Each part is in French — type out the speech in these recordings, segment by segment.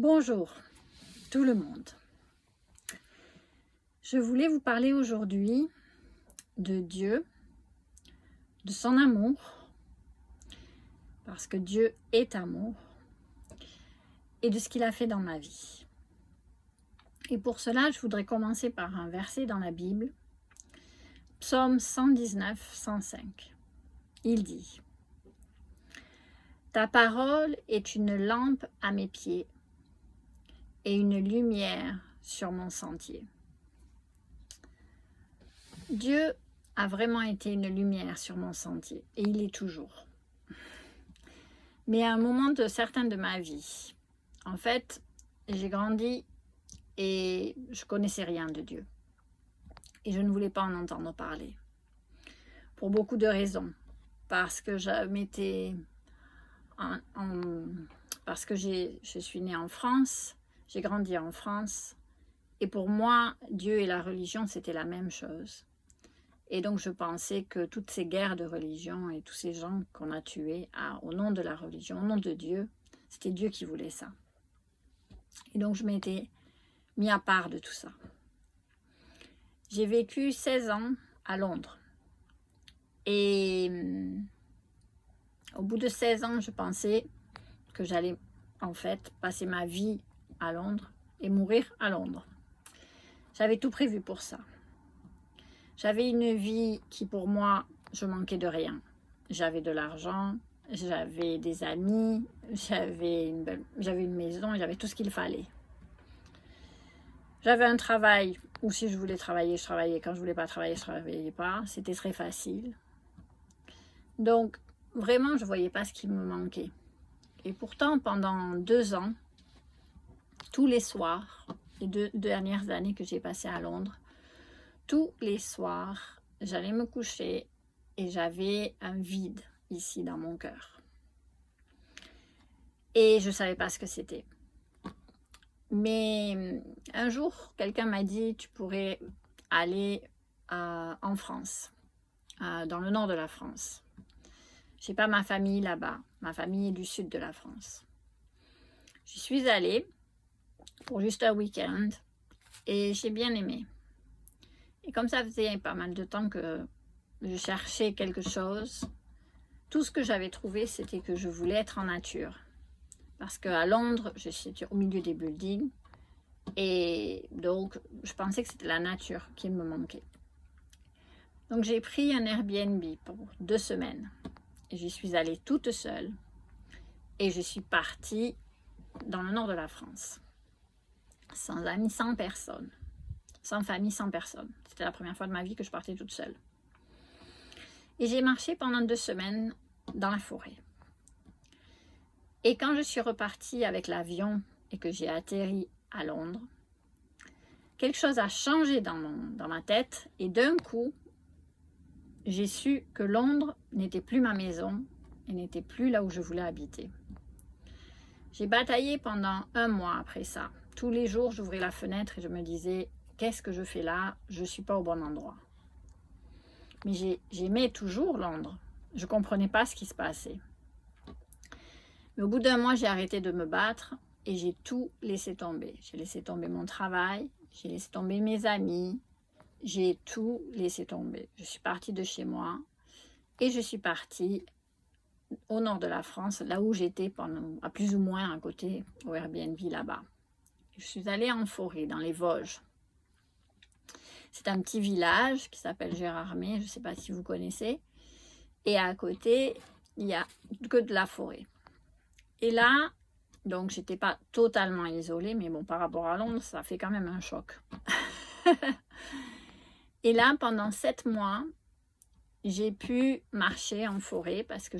Bonjour tout le monde. Je voulais vous parler aujourd'hui de Dieu, de son amour, parce que Dieu est amour, et de ce qu'il a fait dans ma vie. Et pour cela, je voudrais commencer par un verset dans la Bible, Psaume 119, 105. Il dit: Ta parole est une lampe à mes pieds et une lumière sur mon sentier. Dieu a vraiment été une lumière sur mon sentier, et il est toujours. Mais à un moment certain de ma vie, en fait, j'ai grandi et je connaissais rien de Dieu. Et je ne voulais pas en entendre parler. Pour beaucoup de raisons. Parce que parce que je suis née en France, j'ai grandi en France, et pour moi, Dieu et la religion, c'était la même chose. Et donc, je pensais que toutes ces guerres de religion et tous ces gens qu'on a tués au nom de la religion, au nom de Dieu, c'était Dieu qui voulait ça. Et donc, je m'étais mis à part de tout ça. J'ai vécu 16 ans à Londres. Et au bout de 16 ans, je pensais que j'allais en fait passer ma vie à Londres et mourir à Londres. J'avais tout prévu pour ça. J'avais une vie qui, pour moi, je manquais de rien. J'avais de l'argent, j'avais des amis, j'avais une maison, j'avais tout ce qu'il fallait. J'avais un travail où si je voulais travailler, je travaillais. Quand je voulais pas travailler, je travaillais pas. C'était très facile. Donc, vraiment, je voyais pas ce qui me manquait. Et pourtant, pendant 2 ans, tous les soirs, les 2 dernières années que j'ai passées à Londres, tous les soirs, j'allais me coucher et j'avais un vide ici dans mon cœur. Et je ne savais pas ce que c'était. Mais un jour, quelqu'un m'a dit: tu pourrais aller en France, dans le nord de la France. Je n'ai pas ma famille là-bas. Ma famille est du sud de la France. J'y suis allée pour juste un week-end et j'ai bien aimé. Et comme ça faisait pas mal de temps que je cherchais quelque chose, tout ce que j'avais trouvé, c'était que je voulais être en nature. Parce qu'à Londres, je suis au milieu des buildings, et donc je pensais que c'était la nature qui me manquait. Donc j'ai pris un Airbnb pour 2 semaines. Et j'y suis allée toute seule, et je suis partie dans le nord de la France. Sans amis, sans personne. Sans famille, sans personne. C'était la première fois de ma vie que je partais toute seule. Et j'ai marché pendant 2 semaines dans la forêt. Et quand je suis repartie avec l'avion et que j'ai atterri à Londres, quelque chose a changé dans ma tête. Et d'un coup, j'ai su que Londres n'était plus ma maison et n'était plus là où je voulais habiter. J'ai bataillé pendant 1 mois après ça. Tous les jours, j'ouvrais la fenêtre et je me disais: qu'est-ce que je fais là? Je ne suis pas au bon endroit. Mais j'aimais toujours Londres. Je ne comprenais pas ce qui se passait. Mais au bout d'1 mois, j'ai arrêté de me battre et j'ai tout laissé tomber. J'ai laissé tomber mon travail, j'ai laissé tomber mes amis, j'ai tout laissé tomber. Je suis partie de chez moi et je suis partie au nord de la France, là où j'étais à plus ou moins à côté, au Airbnb là-bas. Je suis allée en forêt, dans les Vosges. C'est un petit village qui s'appelle Gérardmer, je ne sais pas si vous connaissez. Et à côté, il n'y a que de la forêt. Et là, donc j'étais pas totalement isolée, mais bon, par rapport à Londres, ça fait quand même un choc. Et là, pendant 7 mois, j'ai pu marcher en forêt parce que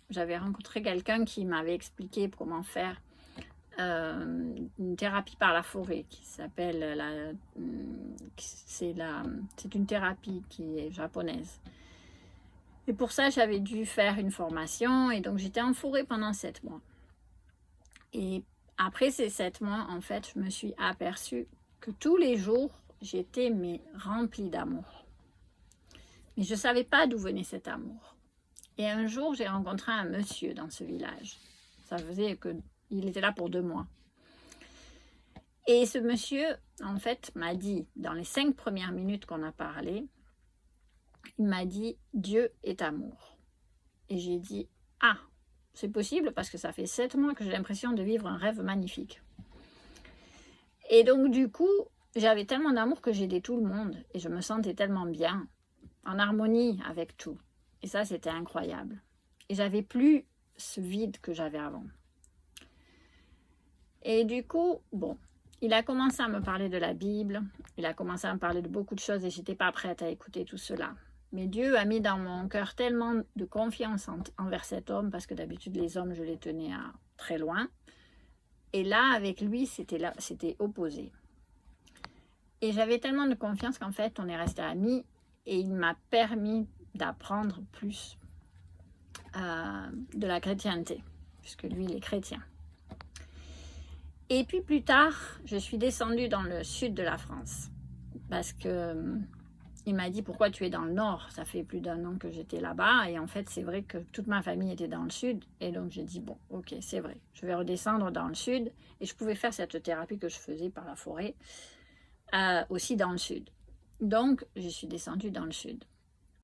j'avais rencontré quelqu'un qui m'avait expliqué comment faire une thérapie par la forêt qui s'appelle c'est une thérapie qui est japonaise. Et pour ça, j'avais dû faire une formation et donc j'étais en forêt pendant 7 mois. Et après ces 7 mois, en fait, je me suis aperçue que tous les jours, j'étais remplie d'amour. Mais je ne savais pas d'où venait cet amour. Et un jour, j'ai rencontré un monsieur dans ce village. Ça faisait qu'il était là pour 2 mois. Et ce monsieur, en fait, m'a dit, dans les 5 premières minutes qu'on a parlé, il m'a dit « Dieu est amour ». Et j'ai dit « Ah, c'est possible parce que ça fait 7 mois que j'ai l'impression de vivre un rêve magnifique ». Et donc du coup, j'avais tellement d'amour que j'aidais tout le monde et je me sentais tellement bien, en harmonie avec tout. Et ça, c'était incroyable. Et j'avais plus ce vide que j'avais avant. Et du coup, bon, il a commencé à me parler de la Bible, il a commencé à me parler de beaucoup de choses et je n'étais pas prête à écouter tout cela. Mais Dieu a mis dans mon cœur tellement de confiance envers cet homme, parce que d'habitude les hommes, je les tenais à très loin. Et là, avec lui, c'était opposé. Et j'avais tellement de confiance qu'en fait, on est restés amis et il m'a permis d'apprendre plus de la chrétienté, puisque lui, il est chrétien. Et puis plus tard, je suis descendue dans le sud de la France, parce que il m'a dit « Pourquoi tu es dans le nord ?» Ça fait plus d'1 an que j'étais là-bas, et en fait, c'est vrai que toute ma famille était dans le sud, et donc j'ai dit « Bon, ok, c'est vrai, je vais redescendre dans le sud », et je pouvais faire cette thérapie que je faisais par la forêt, aussi dans le sud. Donc, je suis descendue dans le sud.